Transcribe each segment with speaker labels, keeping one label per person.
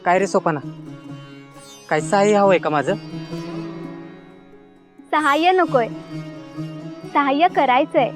Speaker 1: काय रे सोपाना, काय सहाय्य हवंय का माझं?
Speaker 2: सहाय्य नकोय, सहाय्य करायचंय.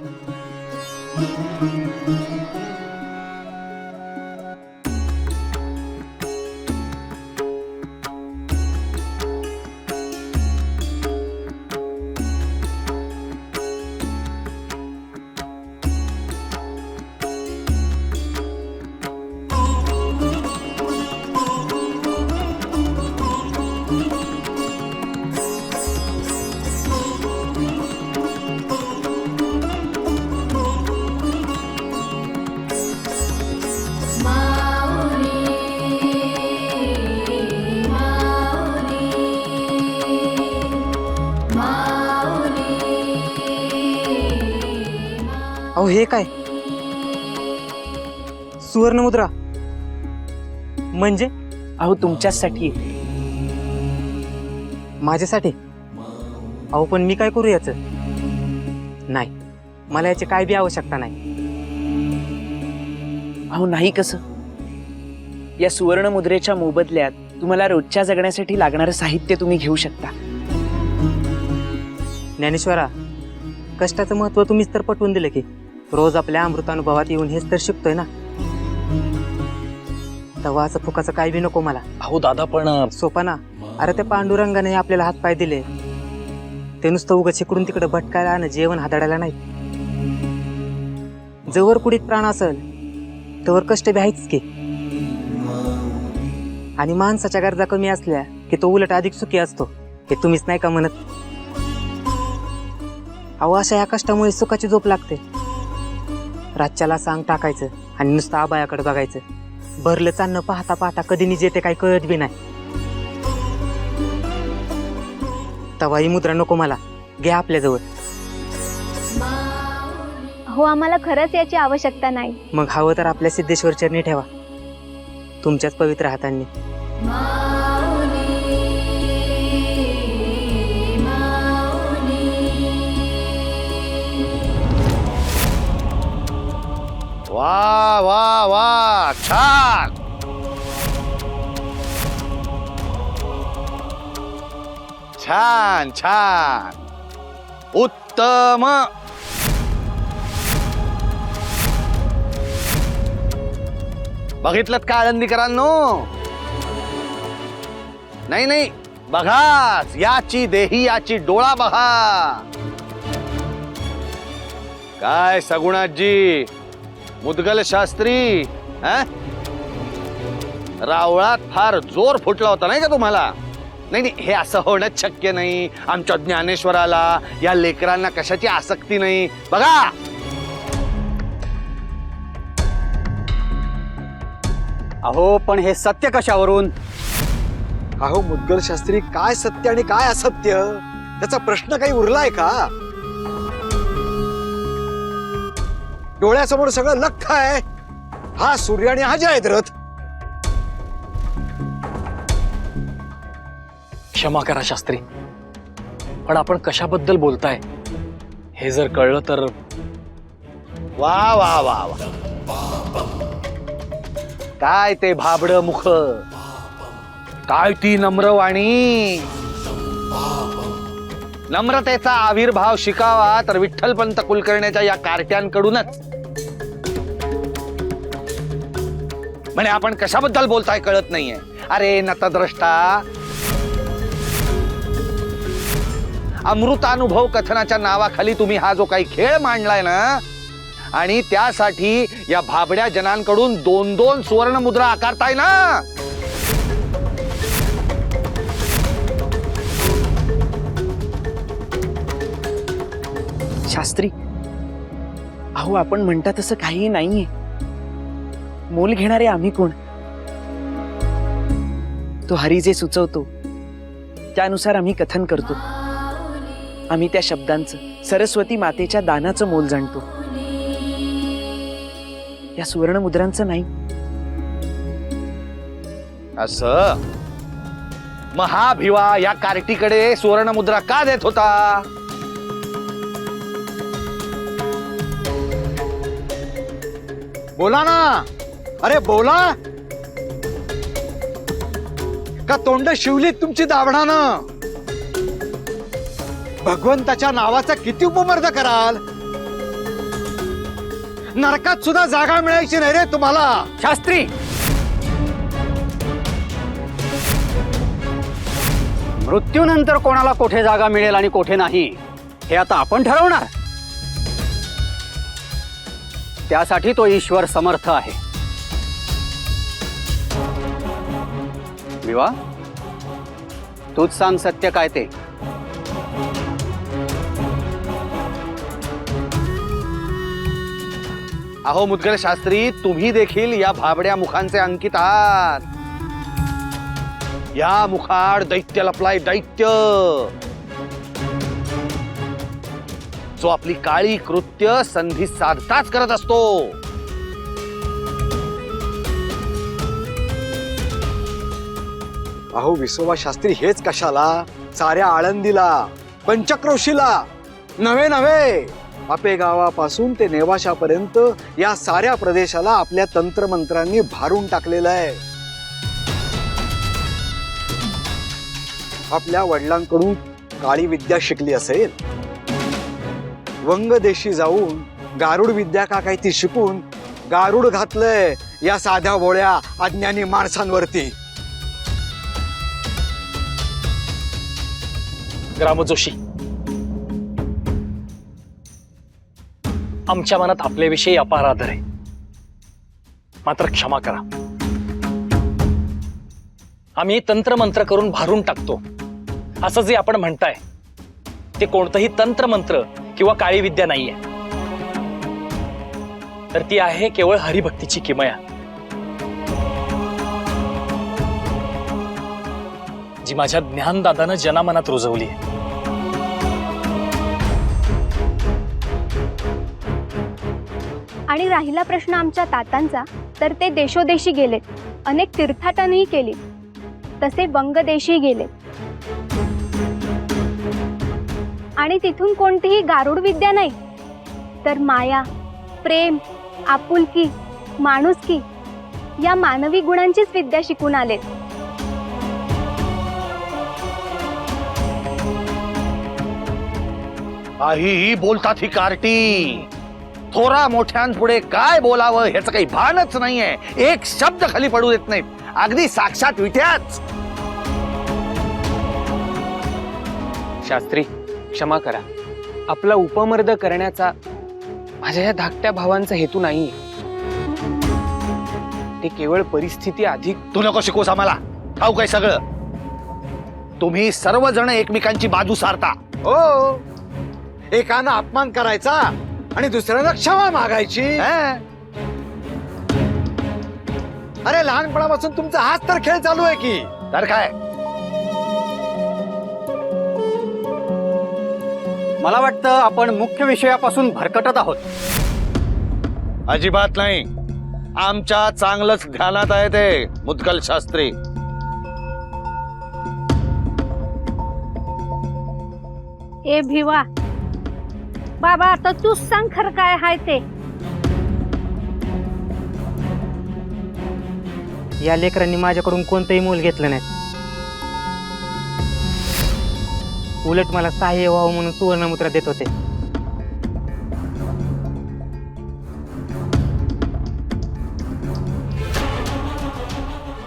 Speaker 1: अहो हे काय, सुवर्ण मुद्रा म्हणजे?
Speaker 3: अहो तुमच्यासाठी.
Speaker 1: माझ्यासाठी? अहो पण मी काय करू याचं? नाही, मला याची काय बी आवश्यकता नाही.
Speaker 3: अहो नाही कसं, या सुवर्ण मुद्रेच्या मोबदल्यात तुम्हाला रोजच्या जगण्यासाठी लागणारं साहित्य तुम्ही घेऊ शकता.
Speaker 1: ज्ञानेश्वरा, कष्टाचं महत्व तुम्हीच तर पटवून दिलं की. रोज आपल्या अमृतानुभवात येऊन हेच तर शिकतोय ना. तवाचं फुकाचं काय बी नको मला.
Speaker 4: अहो दादा पण
Speaker 1: सोपाना, अरे त्या पांडुरंगाने आपल्याला हातपाय दिले, ते नुसतं उगाच इकडून तिकडं भटकायला आणि जेवण हाताळायला नाही. जवळ कुडीत प्राण असेल तवर कष्ट बी आहेच की. आणि माणसाच्या गरजा कमी असल्या की तो उलट अधिक सुखी असतो, हे तुम्हीच नाही का म्हणत? अहो अशा या कष्टामुळे सुखाची झोप लागते. रातच्याला सांग टाकायचं आणि नुसतं आबायाकडे बघायचं. भरलं चालणं पाहता पाहता कधी निजे ते काही कळत बी नाही. तवा ही मुद्रा नको मला, घ्या आपल्याजवळ.
Speaker 2: हो, आम्हाला खरंच याची आवश्यकता नाही.
Speaker 1: मग हवं तर आपल्या सिद्धेश्वर चरणी ठेवा, तुमच्याच पवित्र हातांनी.
Speaker 4: वा वा वा, छान. छान छान, उत्तम. बघितलं का आळंदीकरांनो? नाही नाही, बघाच, याची देही याची डोळा बघा. काय सगुणाजी, मुदगल शास्त्री, रावळात फार जोर फुटला होता नाही का तुम्हाला? नाही नाही, हे असं होणंच शक्य नाही. आमच्या ज्ञानेश्वराला या लेकरांना कशाची आसक्ती नाही. बघा,
Speaker 5: अहो पण हे सत्य कशावरून?
Speaker 6: अहो मुद्गल शास्त्री, काय सत्य आणि काय असत्य त्याचा प्रश्न काही उरलाय का? डोळ्यासमोर सगळं लख्ख आहे. हा सूर्य आणि हा जयद्रथ.
Speaker 4: क्षमा करा शास्त्री, पण आपण कशाबद्दल बोलताय हे जर कळलं तर. वा वा वा वा, काय ते भाबड मुख, काय ती नम्रवाणी. नम्रतेचा आविर्भाव शिकावा तर विठ्ठलपंत कुलकर्ण्याच्या या कार्ट्यांकडूनच. म्हणे आपण कशाबद्दल बोलताय कळत नाहीये. अरे नतद्रष्टा, अमृतानुभव कथनाच्या नावाखाली तुम्ही हा जो काही खेळ मांडलाय ना, आणि त्यासाठी या भाबड्या जनांकडून 2-2 सुवर्ण मुद्रा आकारताय ना.
Speaker 3: शास्त्री, अहो आपण म्हणता तसं काही नाहीये. मोल घेणारे आम्ही कोण? तो हरी जे सुचवतो त्यानुसार आम्ही कथन करतो. आम्ही त्या शब्दांचं, सरस्वती मातेच्या दानाचं मोल जाणतो, या सुवर्ण मुद्रांचं नाही.
Speaker 4: असं महाभिवा या कार्टीकडे सुवर्ण मुद्रा का देत होता?
Speaker 6: बोला ना, अरे बोला. का तोंड शिवलीत तुमची दाभणानं? भगवंताच्या नावाचा किती उपमर्द कराल? नरकात सुद्धा जागा मिळायची नाही रे तुम्हाला.
Speaker 5: शास्त्री, मृत्यूनंतर कोणाला कोठे जागा मिळेल आणि कोठे नाही हे आता आपण ठरवणार. त्यासाठी तो ईश्वर समर्थ आहे. विवा, तूच सांग सत्य काय ते.
Speaker 4: अहो मुद्गल शास्त्री, तुम्ही देखील या भाबड्या मुखांचे अंकित आहात. या मुखाड दैत्य लपलाय, दैत्य, जो आपली काळी कृत्य संधी साधताच करत असतो.
Speaker 6: अहो विसोबा शास्त्री, हेच कशाला? साऱ्या आळंदीला, पंचक्रोशीला, नव्हे नव्हे, आपेगावापासून ते नेवाशापर्यंत या साऱ्या प्रदेशाला आपल्या तंत्रमंत्रांनी भारून टाकलेलं आहे. आपल्या वडिलांकडून काळी विद्या शिकली असेल, वंगदेशी जाऊन गारुड विद्या का काय ती शिकून गारुड घातलंय या साध्या भोळ्या अज्ञानी माणसांवरती.
Speaker 7: ग्रामजोशी, आमच्या मनात आपल्याविषयी अपार आदर आहे, मात्र क्षमा करा. आम्ही तंत्रमंत्र करून भारून टाकतो असं जे आपण म्हणताय ते कोणतंही तंत्रमंत्र किंवा काळी विद्या नाहीये, तर ती आहे केवळ हरिभक्तीची किमया, जी माझ्या ज्ञानदादानं जनामनात रुजवली आहे.
Speaker 2: आणि राहिला प्रश्न आमच्या तातांचा, तर ते देशोदेशी गेलेत, अनेक तीर्थाटनही केली, तसे वंगदेशी गेलेत. आणि तिथून कोणतीही गारुड विद्या नाही, तर माया, प्रेम, आपुलकी, माणुसकी या मानवी गुणांचीच विद्या शिकून आलेत.
Speaker 4: काहीही बोलतात ही कार्टी. थोरा मोठ्यांपुढे काय बोलावं ह्याचं काही भानच नाहीये. एक शब्द खाली पडू देत नाहीत, अगदी साक्षात विट्याच.
Speaker 3: शास्त्री, क्षमा करा. आपला उपमर्द करण्याचा माझ्या या धाकट्या भावांचा हेतू नाही. ते केवळ परिस्थिती अधिक.
Speaker 4: तू नको शिकवूस आम्हाला, ठाऊक आहे सगळं. तुम्ही सर्वजण एकमेकांची बाजू सारता.
Speaker 6: हो, एकानं अपमान करायचा आणि दुसऱ्यानं क्षमा मागायची. अरे लहानपणापासून तुमचा हाच तर खेळ चालू आहे की.
Speaker 4: तर काय,
Speaker 5: मला वाटतं आपण मुख्य विषयापासून भरकटत आहोत.
Speaker 4: अजिबात नाही. आमच्या चांगलंच ध्यानात आहे ते मुद्गल शास्त्री.
Speaker 8: ए भिवा बाबा, आता तूच सांग खरं काय हाय ते.
Speaker 1: या लेकरांनी माझ्याकडून कोणतंही मोल घेतलं नाही, उलट मला सहाय्य व्हावं म्हणून सुवर्णमुद्रा देत होते.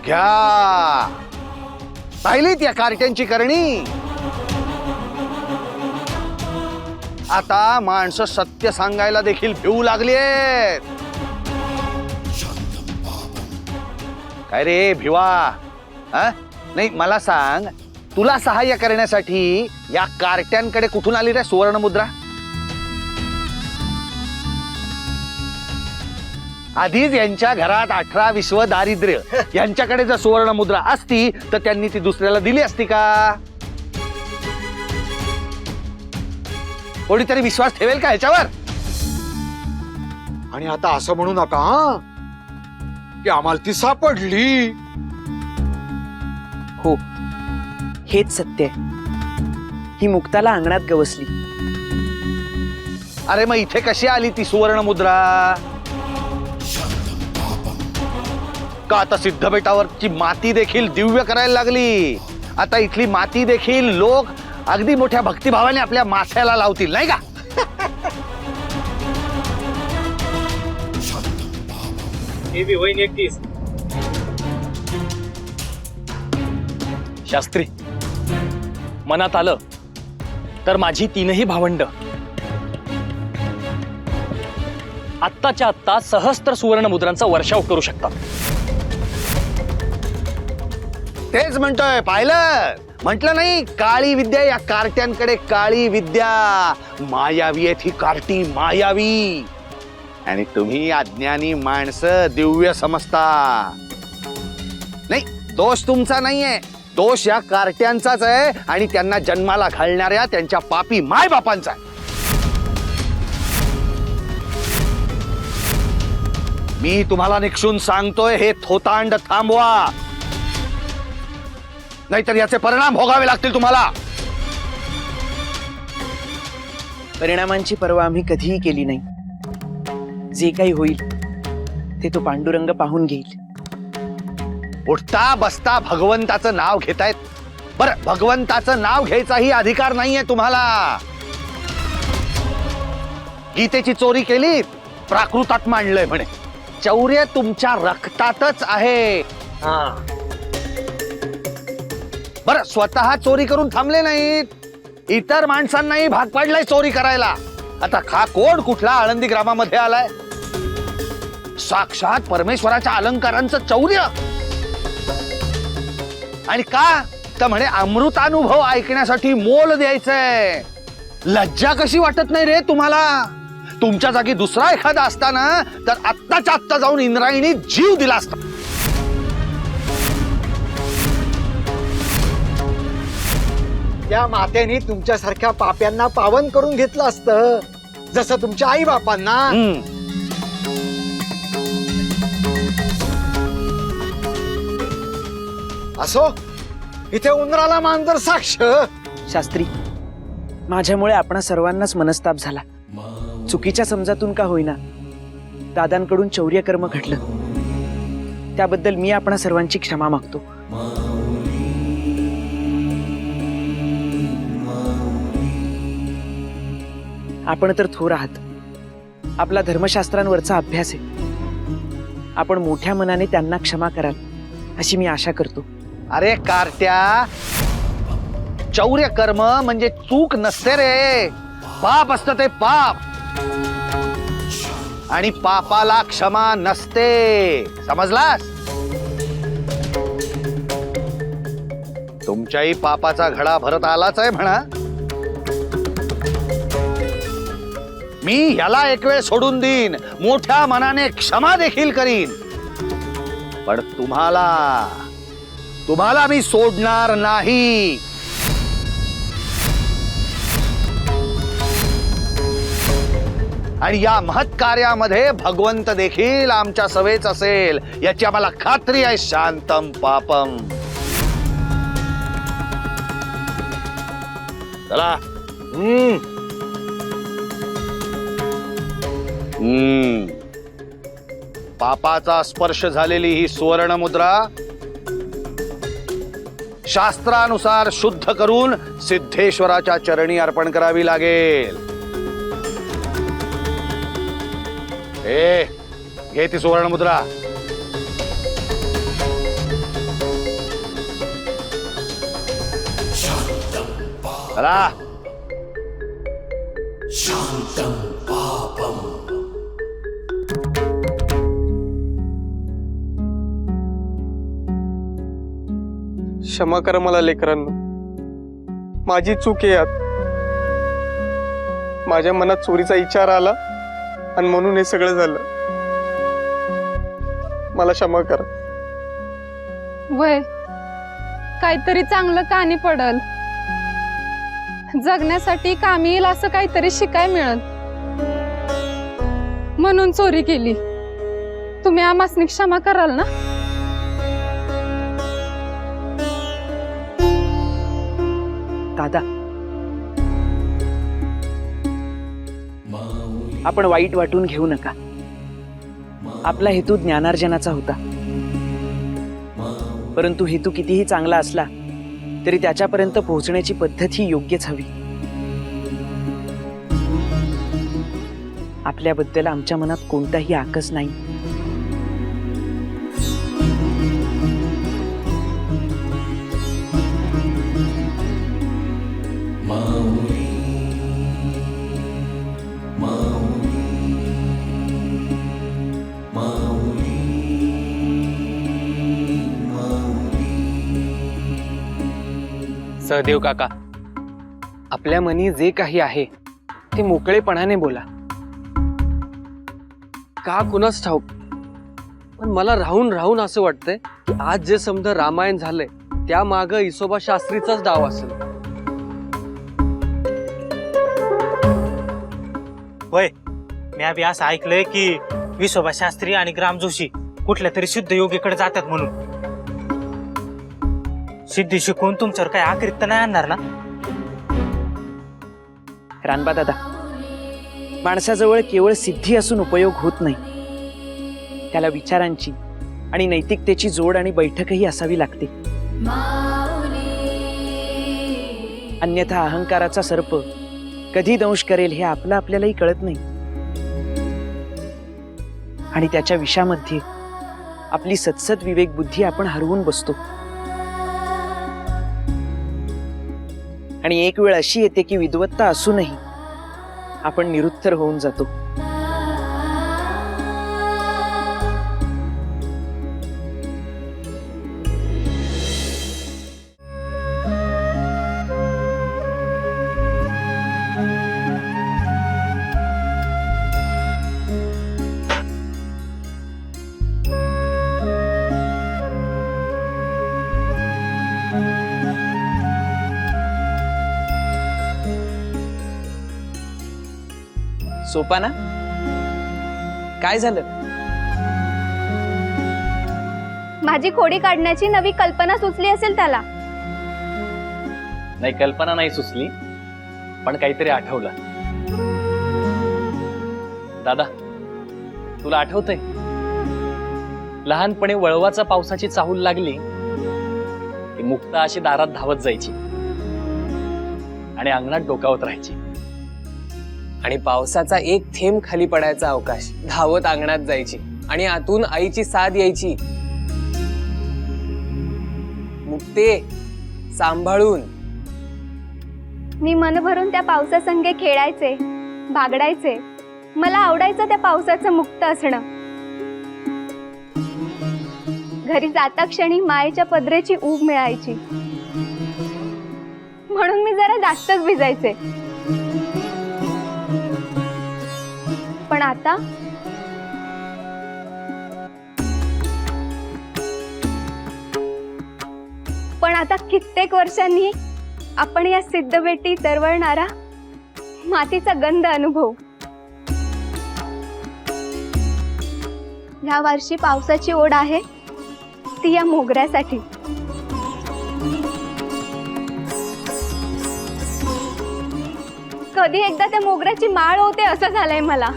Speaker 4: घ्या, पाहिलीत या कार्ट्यांची करणी. आता माणसं सत्य सांगायला देखील भिवू लागली आहेत. काय रे भिवा, नाही मला सांग, तुला सहाय्य करण्यासाठी या कार्ट्यांकडे कुठून आली रे सुवर्णमुद्रा? आधीच यांच्या घरात 18 विश्व दारिद्र्य. यांच्याकडे जर सुवर्णमुद्रा असती तर त्यांनी ती दुसऱ्याला दिली असती का? कोणीतरी विश्वास ठेवेल का ह्याच्यावर?
Speaker 6: आणि आता असं म्हणू नका हा की आम्हाला ती सापडली.
Speaker 3: हो, हेच सत्य आहे. ही मुक्ताला अंगणात गवसली.
Speaker 4: अरे मग इथे कशी आली ती सुवर्णमुद्रा? का आता सिद्धबेटावरची माती देखील दिव्य करायला लागली. आता इथली माती देखील लोक अगदी मोठ्या भक्तिभावाने आपल्या माथ्याला लावतील, नाही का?
Speaker 7: शास्त्री, मनात आलं तर माझी तीनही भावंड आत्ताच्या आत्ता सहस्त्र सुवर्ण मुद्रांचा वर्षाव करू शकतात.
Speaker 4: तेच म्हणतोय, पाहिलं? म्हटलं नाही, काळी विद्या या कार्ट्यांकडे काळी विद्या. मायावी आहे ही कार्टी, मायावी. आणि तुम्ही अज्ञानी माणसं दिव्य समजता. नाही, दोष तुमचा नाहीये, दोष या कार्ट्यांचाच आहे आणि त्यांना जन्माला घालणाऱ्या त्यांच्या पापी मायबापांचा आहे. मी तुम्हाला निक्षून सांगतोय, हे थोतांड थांबवा, नाहीतर याचे परिणाम भोगावे लागतील तुम्हाला.
Speaker 3: परिणामांची पर्वा आम्ही कधीही केली नाही. जे काही होईल ते तो पांडुरंग पाहून घेईल.
Speaker 4: उठता बसता भगवंताचं नाव घेतायत. बरं, भगवंताचं नाव घ्यायचाही अधिकार नाहीये तुम्हाला. गीतेची चोरी केली, प्राकृतात मांडलंय म्हणे. चौर्य तुमच्या रक्तातच आहे. बरं, स्वतः चोरी करून थांबले नाहीत, इतर माणसांनाही भाग पाडलाय चोरी करायला. आता हा कोण कुठला आळंदी ग्रामामध्ये आलाय? साक्षात परमेश्वराच्या अलंकारांचं चौर्य. आणि का तर म्हणे अमृतानुभव ऐकण्यासाठी मोल द्यायचंय. लज्जा कशी वाटत नाही रे तुम्हाला? तुमच्या जागी दुसरा एखादा असताना तर आत्ताच्या आत्ता जाऊन इंद्रायणी जीव दिला असता.
Speaker 6: त्या मातेने तुमच्यासारख्या पाप्यांना पावन करून घेतलं असतं, जसं तुमच्या आई बापांना. असो, इथे उंदराला मांजर साक्ष.
Speaker 3: शास्त्री, माझ्यामुळे आपणा सर्वांनाच मनस्ताप झाला. चुकीच्या समजातून का होईना दादांकडून चौर्यकर्म घडलं. त्याबद्दल मी आपणा सर्वांची क्षमा मागतो. आपण तर थोर आहात. आपला धर्मशास्त्रांवरचा अभ्यास आहे. आपण मोठ्या मनाने त्यांना क्षमा कराल अशी मी आशा करतो.
Speaker 4: अरे कार्ट्या, चौर्य कर्म म्हणजे चूक नसते रे, पाप असतं ते, पाप. आणि पापाला क्षमा नसते, समजलास? तुमच्याही पापाचा घडा भरत आलाच आहे म्हणा. मी ह्याला एक वेळ सोडून देईन, मोठ्या मनाने क्षमा देखील करीन, पण तुम्हाला मी सोडणार नाही. आणि या महत् कार्यामध्ये भगवंत देखील आमच्या सवेच असेल याची आम्हाला खात्री आहे. शांतम पापम. चला. पापाचा स्पर्श झालेली ही सुवर्ण मुद्रा शास्त्रानुसार शुद्ध करून सिद्धेश्वराच्या चरणी अर्पण करावी लागेल. घे ती सुवर्ण मुद्रा. चला.
Speaker 9: क्षमा करा मला लेकरांनो, माझी चूक आहे यात. माझ्या मनात चोरीचा विचार आला आणि म्हणून हे सगळं झालं. मला क्षमा करा.
Speaker 10: वय काहीतरी चांगलं कानी पडल, जगण्यासाठी कामी येईल असं काहीतरी शिकाय मिळेल म्हणून चोरी केली. तुम्ही आम्हासनी क्षमा कराल ना?
Speaker 3: दादा, आपण वाईट वाटून घेऊ नका. आपला हेतू ज्ञानार्जनाचा होता. परंतु हेतू कितीही चांगला असला तरी त्याच्यापर्यंत पोहोचण्याची पद्धत ही योग्यच हवी. आपल्याबद्दल आमच्या मनात कोणताही आकस नाही.
Speaker 9: सहदेव काका, आपल्या मनी जे काही आहे ते मोकळेपणाने बोला. का कुणास ठाऊक, पण मला राहून राहून असं वाटतंय की आज जे समजा रामायण झालंय त्या माग इसोबा शास्त्रीचाच डाव असेल.
Speaker 11: होय, मी अभि असं ऐकलंय की विसोबा शास्त्री आणि ग्राम जोशी कुठल्या तरी सिद्ध योगीकडे जातात म्हणून. सिद्धी शिकून तुमच्यावर काही आखरीत तर नाही आणणार ना?
Speaker 3: रानबा दादा, माणसाजवळ केवळ सिद्धी असून उपयोग होत नाही. त्याला विचारांची आणि नैतिकतेची जोड आणि बैठकही असावी लागते. अन्यथा अहंकाराचा सर्प कधी दंश करेल हे आपल्यालाही कळत नाही. आणि त्याच्या विषामध्ये आपली सत्सद विवेक बुद्धी आपण हरवून बसतो. आणि एक वेळ अशी येते की विद्वत्ता असूनही आपण निरुत्तर होऊन जातो. सोपाना, काय झालं?
Speaker 2: माझी खोडी काढण्याची नवी कल्पना सुचली असेल त्याला.
Speaker 7: नाही, कल्पना नाही सुचली, पण काहीतरी आठवलं. दादा, तुला आठवतंय लहानपणी वळवाचा पावसाची चाहूल लागली की मुक्ता अशी दारात धावत जायची आणि अंगणात डोकावत राहायची.
Speaker 9: आणि पावसाचा एक थेंब खाली पडायचा अवकाश धावत अंगणात जायची आणि आतून आईची साद यायची, मुक्ते सांभाळून.
Speaker 2: मी मन भरून त्या पावसासंगे खेळायचे, बागडायचे. मला आवडायचं त्या पावसाचं मुक्त असणं. घरी जाता क्षणी मायेच्या पदरेची ऊब मिळायची, म्हणून मी जरा जास्तच भिजायचे. पण आता कित्येक वर्षांनी आपण या सिद्धबेटी दरवळणारा मातीचा गंध अनुभव. ह्या वर्षी पावसाची ओढ आहे ती या मोगऱ्यासाठी. कधी एकदा त्या मोगऱ्याची माळ होते असं झालंय मला.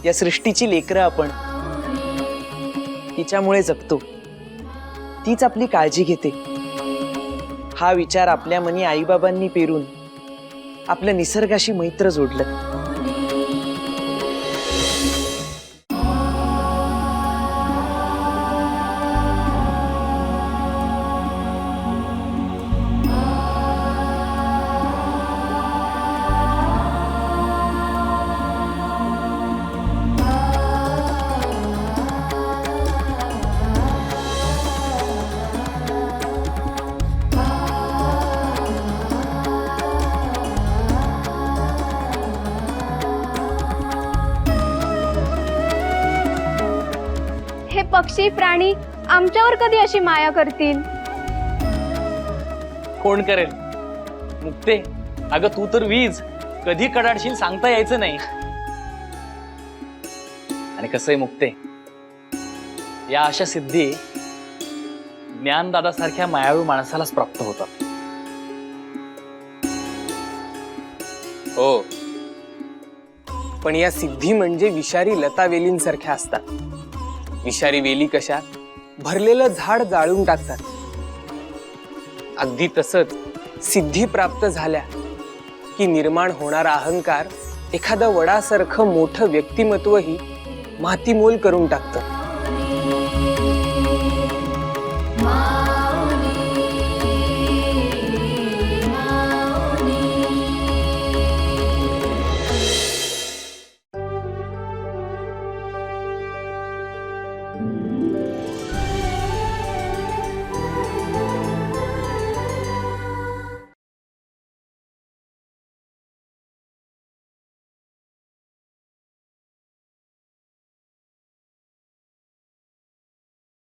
Speaker 3: या सृष्टीची लेकरं आपण, तिच्यामुळे जगतो, तीच आपली काळजी घेते. हा विचार आपल्या मनी आईबाबांनी पेरून आपलं निसर्गाशी मैत्र जोडलं.
Speaker 2: हे पक्षी प्राणी आमच्यावर कधी अशी माया करतील?
Speaker 7: कोण करेल मुक्ते? अगं तू तर वीज, कधी कडाडशील सांगता यायचं नाही. आणि कसं आहे मुक्ते, या अशा सिद्धी ज्ञानदादासारख्या मायाळू माणसालाच प्राप्त होतात.
Speaker 9: हो, पण या सिद्धी म्हणजे विषारी लता वेलींसारख्या असतात. विषारी वेली कशा
Speaker 12: भरलेलं झाड जाळून टाकतात. अगदी तसंच सिद्धी प्राप्त झाल्या की निर्माण होणारा अहंकार एखादा वडासारखं मोठं व्यक्तिमत्वही मातीमोल करून टाकतं.